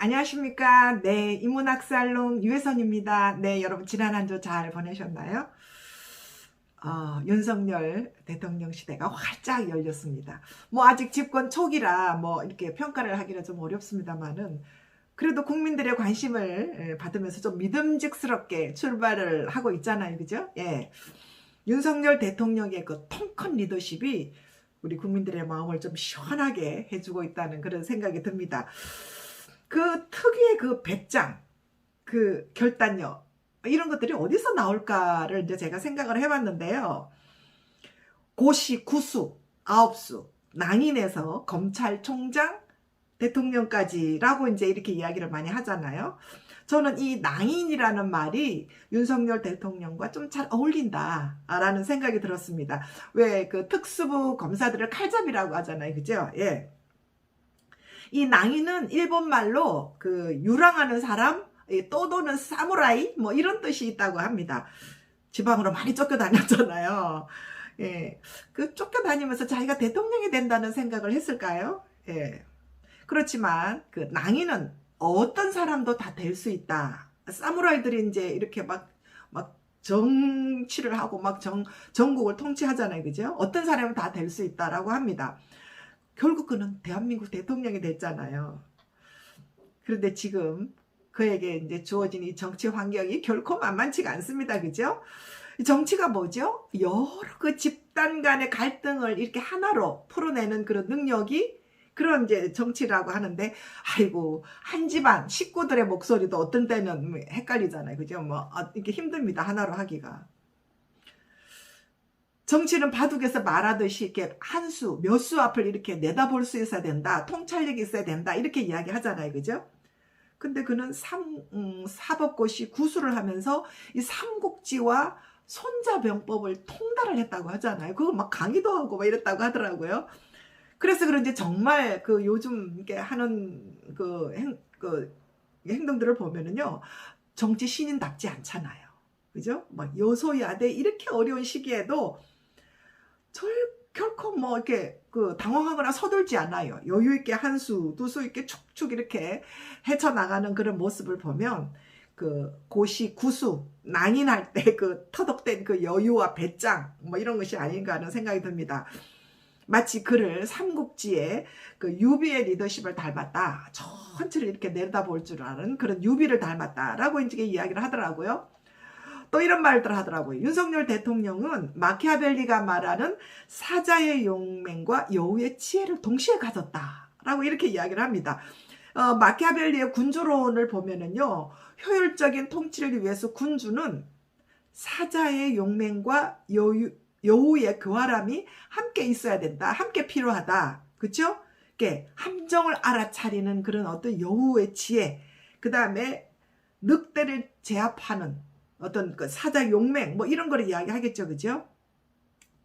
안녕하십니까. 네, 인문학살롱 유혜선입니다. 네, 여러분 지난 한 주 잘 보내셨나요? 윤석열 대통령 시대가 활짝 열렸습니다. 뭐 아직 집권 초기라 뭐 이렇게 평가를 하기는 좀 어렵습니다만은 그래도 국민들의 관심을 받으면서 좀 믿음직스럽게 출발을 하고 있잖아요. 그죠? 예. 윤석열 대통령의 그 통큰 리더십이 우리 국민들의 마음을 좀 시원하게 해주고 있다는 그런 생각이 듭니다. 그 특유의 그 배짱, 그 결단력, 이런 것들이 어디서 나올까를 이제 제가 생각을 해봤는데요. 고시, 구수, 아홉수, 낭인에서 검찰총장, 대통령까지라고 이제 이렇게 이야기를 많이 하잖아요. 저는 이 낭인이라는 말이 윤석열 대통령과 좀 잘 어울린다라는 생각이 들었습니다. 왜 그 특수부 검사들을 칼잡이라고 하잖아요. 그죠? 예. 이 낭인은 일본 말로 그 유랑하는 사람, 떠도는 사무라이 뭐 이런 뜻이 있다고 합니다. 지방으로 많이 쫓겨다녔잖아요. 예. 그 쫓겨다니면서 자기가 대통령이 된다는 생각을 했을까요? 예. 그렇지만 그 낭인은 어떤 사람도 다 될 수 있다. 사무라이들이 이제 이렇게 막 정치를 하고 막 전국을 통치하잖아요. 그죠? 어떤 사람은 다 될 수 있다라고 합니다. 결국 그는 대한민국 대통령이 됐잖아요. 그런데 지금 그에게 이제 주어진 이 정치 환경이 결코 만만치가 않습니다. 그죠? 정치가 뭐죠? 여러 그 집단 간의 갈등을 이렇게 하나로 풀어내는 그런 능력이 그런 이제 정치라고 하는데, 아이고, 한 집안 식구들의 목소리도 어떤 때는 헷갈리잖아요. 그죠? 뭐, 이렇게 힘듭니다. 하나로 하기가. 정치는 바둑에서 말하듯이 이렇게 한 수, 몇 수 앞을 이렇게 내다볼 수 있어야 된다. 통찰력이 있어야 된다. 이렇게 이야기 하잖아요. 그죠? 근데 그는 사법고시 구수를 하면서 이 삼국지와 손자병법을 통달을 했다고 하잖아요. 그걸 막 강의도 하고 막 이랬다고 하더라고요. 그래서 그런지 정말 그 요즘 이렇게 하는 그 행동들을 보면은요, 정치 신인답지 않잖아요. 그죠? 막 여소야대 이렇게 어려운 시기에도 결코 뭐 이렇게 그 당황하거나 서둘지 않아요. 여유 있게 한 수, 두 수 이렇게 축축 이렇게 헤쳐나가는 그런 모습을 보면 그 고시, 구수, 낭인할 때 그 터덕된 그 여유와 배짱 뭐 이런 것이 아닌가 하는 생각이 듭니다. 마치 그를 삼국지의 그 유비의 리더십을 닮았다. 전체를 이렇게 내다볼 줄 아는 그런 유비를 닮았다라고 이제 이야기를 하더라고요. 또 이런 말들 하더라고요. 윤석열 대통령은 마키아벨리가 말하는 사자의 용맹과 여우의 지혜를 동시에 가졌다라고 이렇게 이야기를 합니다. 마키아벨리의 군주론을 보면은요, 효율적인 통치를 위해서 군주는 사자의 용맹과 여우의 교활함이 함께 있어야 된다. 함께 필요하다. 그쵸? 이렇게 함정을 알아차리는 그런 어떤 여우의 지혜, 그 다음에 늑대를 제압하는 어떤 그 사자 용맹 뭐 이런 거를 이야기하겠죠. 그죠?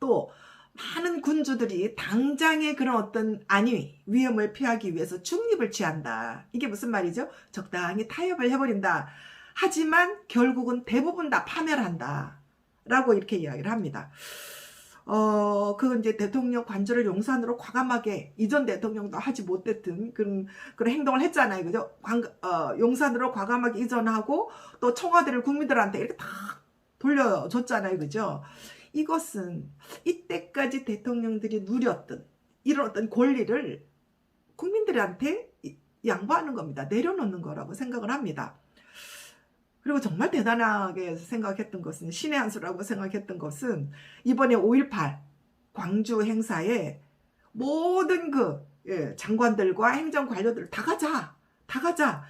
또 많은 군주들이 당장의 그런 어떤 안위, 위험을 피하기 위해서 중립을 취한다. 이게 무슨 말이죠? 적당히 타협을 해버린다. 하지만 결국은 대부분 다 파멸한다. 라고 이렇게 이야기를 합니다. 그 이제 대통령 관저를 용산으로 과감하게 이전 대통령도 하지 못했던 그런 행동을 했잖아요. 그죠? 용산으로 과감하게 이전하고 또 청와대를 국민들한테 이렇게 다 돌려줬잖아요. 그죠? 이것은 이때까지 대통령들이 누렸던 이런 어떤 권리를 국민들한테 양보하는 겁니다. 내려놓는 거라고 생각을 합니다. 그리고 정말 대단하게 생각했던 것은, 신의 한 수라고 생각했던 것은 이번에 5.18 광주 행사에 모든 장관들과 행정관료들 다 가자.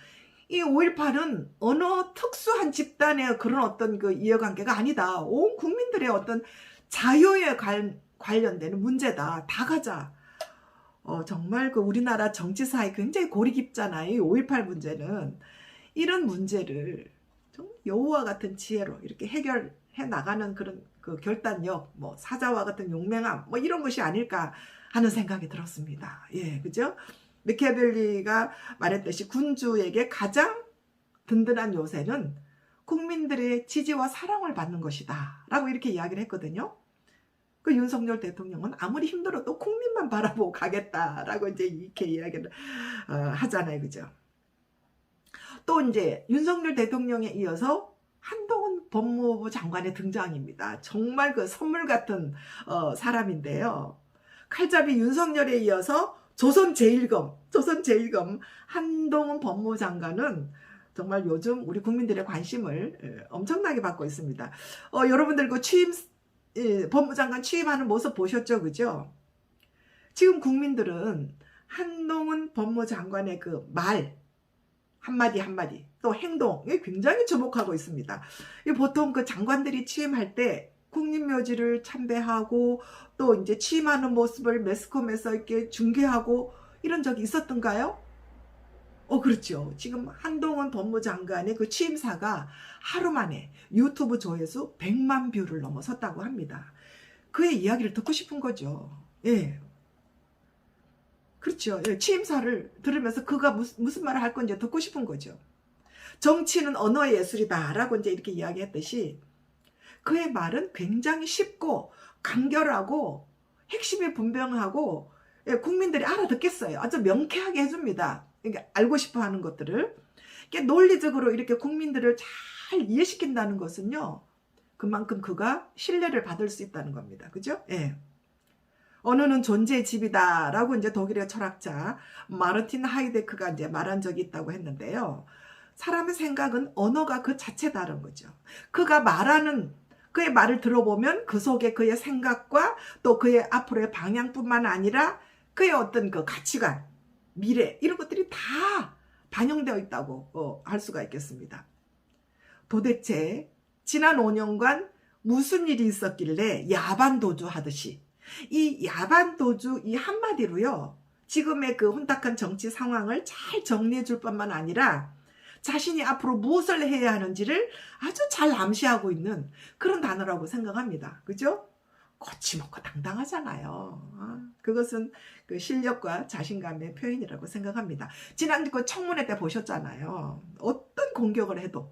이 5.18은 어느 특수한 집단의 그런 어떤 그 이해관계가 아니다. 온 국민들의 어떤 자유에 관련되는 문제다. 다 가자. 정말 그 우리나라 정치사에 굉장히 골이 깊잖아요. 이 5.18 문제는. 이런 문제를 여우와 같은 지혜로 이렇게 해결해 나가는 그런 그 결단력, 뭐 사자와 같은 용맹함, 뭐 이런 것이 아닐까 하는 생각이 들었습니다. 예, 그죠? 마키아벨리가 말했듯이 군주에게 가장 든든한 요새는 국민들의 지지와 사랑을 받는 것이다. 라고 이렇게 이야기를 했거든요. 그 윤석열 대통령은 아무리 힘들어도 국민만 바라보고 가겠다라고 이제 이렇게 이야기를 하잖아요. 그죠? 또 이제 윤석열 대통령에 이어서 한동훈 법무부 장관의 등장입니다. 정말 그 선물 같은 사람인데요. 칼잡이 윤석열에 이어서 조선제일검 한동훈 법무부 장관은 정말 요즘 우리 국민들의 관심을 엄청나게 받고 있습니다. 여러분들 그 법무장관 취임하는 모습 보셨죠? 그죠? 지금 국민들은 한동훈 법무장관의 그 말 한마디 또 행동에 굉장히 주목하고 있습니다. 보통 그 장관들이 취임할 때 국립묘지를 참배하고 또 이제 취임하는 모습을 매스컴에서 이렇게 중계하고 이런 적이 있었던가요? 그렇죠. 지금 한동훈 법무장관의 그 취임사가 하루 만에 유튜브 조회수 100만 뷰를 넘어섰다고 합니다. 그의 이야기를 듣고 싶은 거죠. 예. 그렇죠. 예, 취임사를 들으면서 그가 무슨 말을 할 건지 듣고 싶은 거죠. 정치는 언어의 예술이다 라고 이제 이렇게 이야기했듯이 그의 말은 굉장히 쉽고 간결하고 핵심이 분명하고 국민들이 알아듣겠어요. 아주 명쾌하게 해줍니다. 그러니까 알고 싶어 하는 것들을. 논리적으로 이렇게 국민들을 잘 이해시킨다는 것은요. 그만큼 그가 신뢰를 받을 수 있다는 겁니다. 그죠? 예. 언어는 존재의 집이다 라고 이제 독일의 철학자 마르틴 하이데크가 이제 말한 적이 있다고 했는데요. 사람의 생각은 언어가 그 자체다라는 거죠. 그가 말하는 그의 말을 들어보면 그 속에 그의 생각과 또 그의 앞으로의 방향뿐만 아니라 그의 어떤 그 가치관, 미래 이런 것들이 다 반영되어 있다고 할 수가 있겠습니다. 도대체 지난 5년간 무슨 일이 있었길래 야반도주 하듯이 이 야반도주 이 한마디로요. 지금의 그 혼탁한 정치 상황을 잘 정리해 줄 뿐만 아니라 자신이 앞으로 무엇을 해야 하는지를 아주 잘 암시하고 있는 그런 단어라고 생각합니다. 그죠? 거침없고 당당하잖아요. 그것은 그 실력과 자신감의 표현이라고 생각합니다. 지난 그 청문회 때 보셨잖아요. 어떤 공격을 해도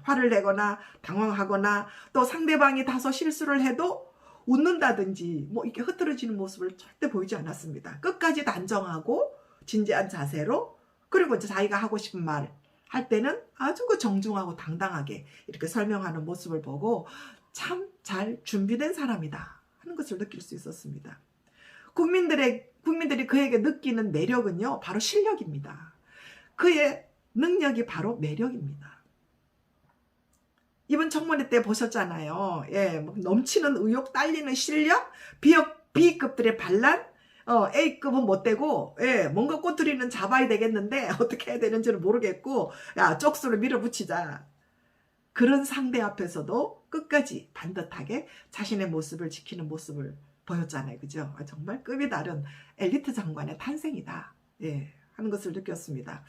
화를 내거나 당황하거나 또 상대방이 다소 실수를 해도 웃는다든지 뭐 이렇게 흐트러지는 모습을 절대 보이지 않았습니다. 끝까지 단정하고 진지한 자세로 그리고 이제 자기가 하고 싶은 말 할 때는 아주 그 정중하고 당당하게 이렇게 설명하는 모습을 보고 참 잘 준비된 사람이다 하는 것을 느낄 수 있었습니다. 국민들이 그에게 느끼는 매력은요, 바로 실력입니다. 그의 능력이 바로 매력입니다. 이번 청문회 때 보셨잖아요. 넘치는 의욕, 딸리는 실력, B급들의 반란, A급은 못 되고, 뭔가 꼬투리는 잡아야 되겠는데, 어떻게 해야 되는지는 모르겠고, 쪽수를 밀어붙이자. 그런 상대 앞에서도 끝까지 반듯하게 자신의 모습을 지키는 모습을 보였잖아요. 그죠? 정말 급이 다른 엘리트 장관의 탄생이다. 하는 것을 느꼈습니다.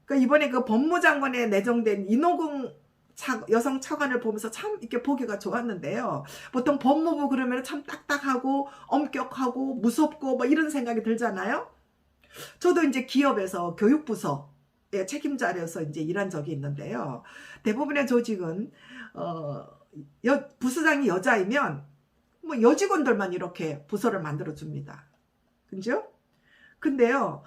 그러니까 이번에 그 법무장관에 내정된 인호공 여성 차관을 보면서 참 이렇게 보기가 좋았는데요. 보통 법무부 그러면 참 딱딱하고 엄격하고 무섭고 뭐 이런 생각이 들잖아요. 저도 이제 기업에서 교육부서 책임자로서 이제 일한 적이 있는데요. 대부분의 조직은 부서장이 여자이면 뭐 여직원들만 이렇게 부서를 만들어 줍니다. 그죠? 근데요,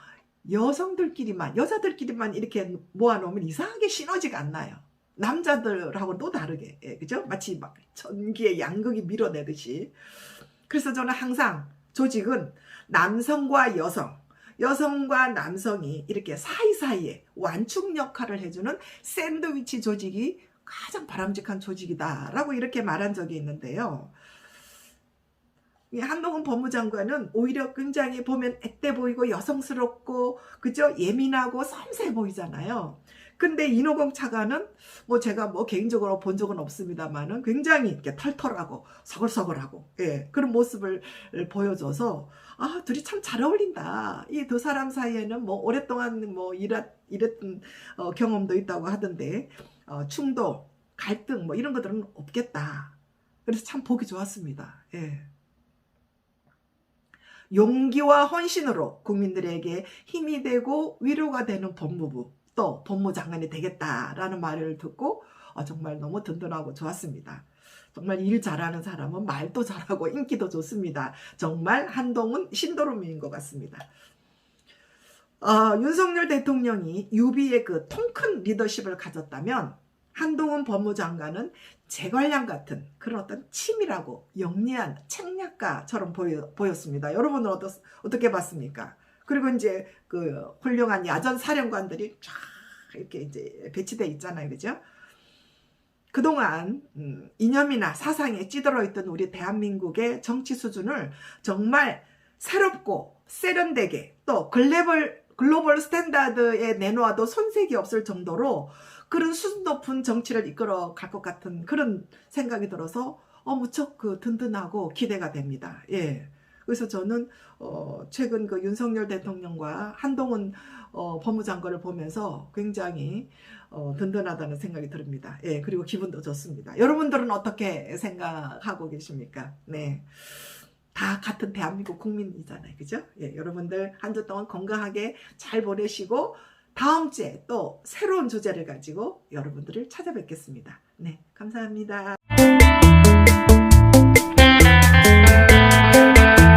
여자들끼리만 이렇게 모아놓으면 이상하게 시너지가 안 나요. 남자들하고는 또 다르게, 그죠? 마치 막 전기에 양극이 밀어내듯이. 그래서 저는 항상 조직은 남성과 여성과 남성이 이렇게 사이사이에 완충 역할을 해주는 샌드위치 조직이 가장 바람직한 조직이다라고 이렇게 말한 적이 있는데요. 한동훈 법무장관은 오히려 굉장히 보면 앳돼 보이고 여성스럽고 그죠? 예민하고 섬세해 보이잖아요. 근데 인호공 차관은 뭐 제가 뭐 개인적으로 본 적은 없습니다만은 굉장히 이렇게 털털하고 서글서글하고 그런 모습을 보여줘서 둘이 참 잘 어울린다. 이 두 사람 사이에는 뭐 오랫동안 뭐 일했던 경험도 있다고 하던데 충돌, 갈등 뭐 이런 것들은 없겠다. 그래서 참 보기 좋았습니다. 용기와 헌신으로 국민들에게 힘이 되고 위로가 되는 법무부 또 법무장관이 되겠다라는 말을 듣고 정말 너무 든든하고 좋았습니다. 정말 일 잘하는 사람은 말도 잘하고 인기도 좋습니다. 정말 한동훈 신도롬인 것 같습니다. 윤석열 대통령이 유비의 그 통큰 리더십을 가졌다면 한동훈 법무장관은 제갈량 같은 그런 어떤 치밀하고 영리한 책략가처럼 보였습니다. 여러분은 어떻게 봤습니까? 그리고 이제 그 훌륭한 야전 사령관들이 쫙 이렇게 이제 배치돼 있잖아요. 그죠? 그동안 이념이나 사상에 찌들어 있던 우리 대한민국의 정치 수준을 정말 새롭고 세련되게 또 글로벌 스탠다드에 내놓아도 손색이 없을 정도로 그런 수준 높은 정치를 이끌어 갈 것 같은 그런 생각이 들어서 무척 그 든든하고 기대가 됩니다. 예. 그래서 저는 최근 그 윤석열 대통령과 한동훈 법무장관을 보면서 굉장히 든든하다는 생각이 듭니다. 예, 그리고 기분도 좋습니다. 여러분들은 어떻게 생각하고 계십니까? 네. 다 같은 대한민국 국민이잖아요. 그죠? 예, 여러분들 한 주 동안 건강하게 잘 보내시고 다음 주에 또 새로운 주제를 가지고 여러분들을 찾아뵙겠습니다. 네, 감사합니다.